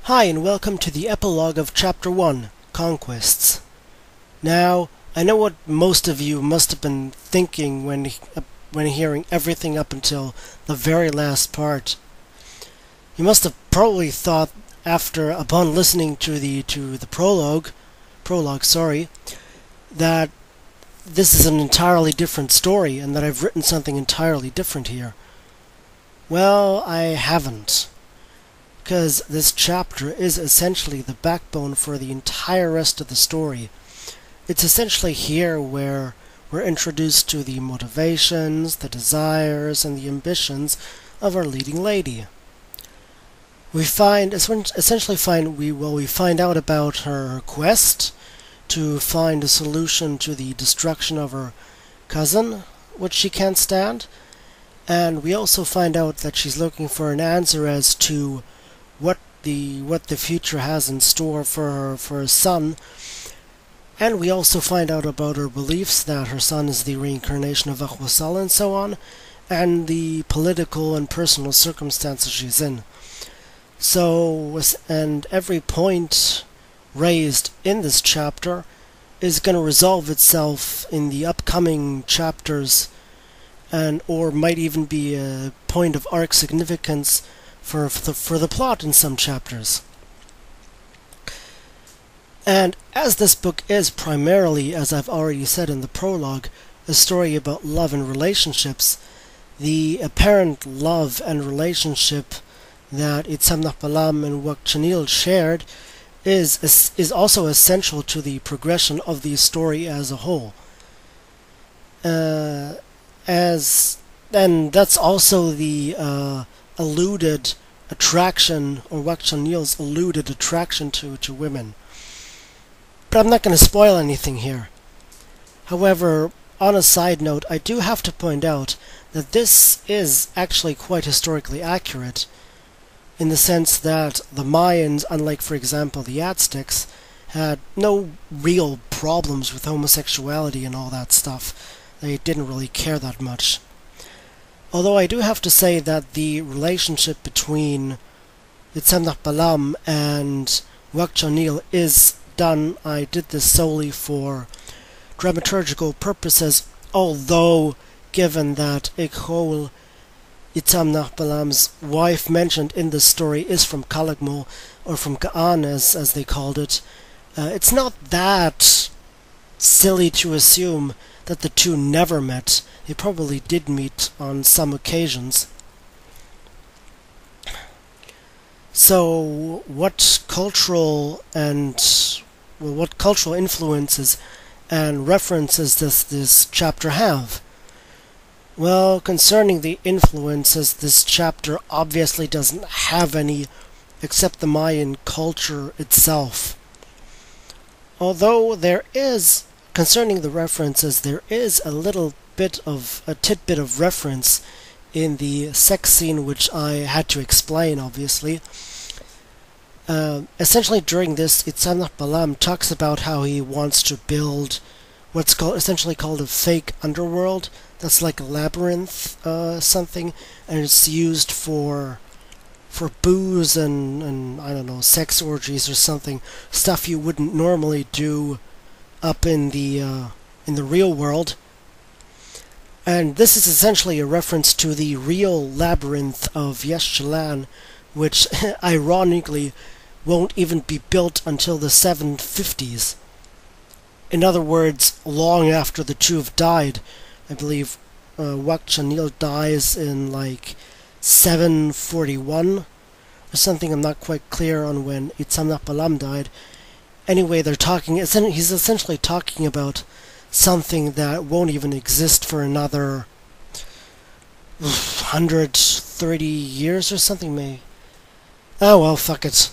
Hi, and welcome to the epilogue of Chapter 1, Conquests. Now, I know what most of you must have been thinking when hearing everything up until the very last part. You must have probably thought upon listening to the prologue, that this is an entirely different story and that I've written something entirely different here. Well, I haven't. Because this chapter is essentially the backbone for the entire rest of the story. It's essentially here where we're introduced to the motivations, the desires, and the ambitions of our leading lady. We find out about her quest to find a solution to the destruction of her cousin, which she can't stand, and we also find out that she's looking for an answer as to what the future has in store for her son, and we also find out about her beliefs that her son is the reincarnation of Akhwasal and so on, and the political and personal circumstances she's in. So, and every point raised in this chapter is going to resolve itself in the upcoming chapters, or might even be a point of arc significance for the plot in some chapters. And as this book is primarily, as I've already said in the prologue, a story about love and relationships, the apparent love and relationship that Itzamnach Balam and Wak Chanil shared is also essential to the progression of the story as a whole. And that's also the alluded attraction, or Wak Chanil's alluded attraction to women. But I'm not going to spoil anything here. However, on a side note, I do have to point out that this is actually quite historically accurate, in the sense that the Mayans, unlike, for example, the Aztecs, had no real problems with homosexuality and all that stuff. They didn't really care that much. Although I do have to say that the relationship between Itzamnach Balam and Wak Chanil is done. I did this solely for dramaturgical purposes, although given that Ikhol, Itzamnach Balam's wife mentioned in this story, is from Calakmul, or from Ka'an as they called it, it's not that silly to assume that the two never met. They probably did meet on some occasions. So, what cultural influences and references does this chapter have? Well, concerning the influences, this chapter obviously doesn't have any except the Mayan culture itself. Although concerning the references, there is a tidbit of reference in the sex scene, which I had to explain, obviously. Essentially, during this, Itzamnach Balam talks about how he wants to build what's essentially called a fake underworld. That's like a labyrinth, something, and it's used for booze and I don't know, sex orgies or something, stuff you wouldn't normally do up in the real world. And this is essentially a reference to the real labyrinth of Yesh'Jalan, which ironically won't even be built until the 750s. In other words, long after the two have died. I believe Wak Chanil dies in like 741 or something. I'm not quite clear on when Itzamnach Balam died. Anyway, he's essentially talking about something that won't even exist for another 130 years or something, maybe. Oh well, fuck it.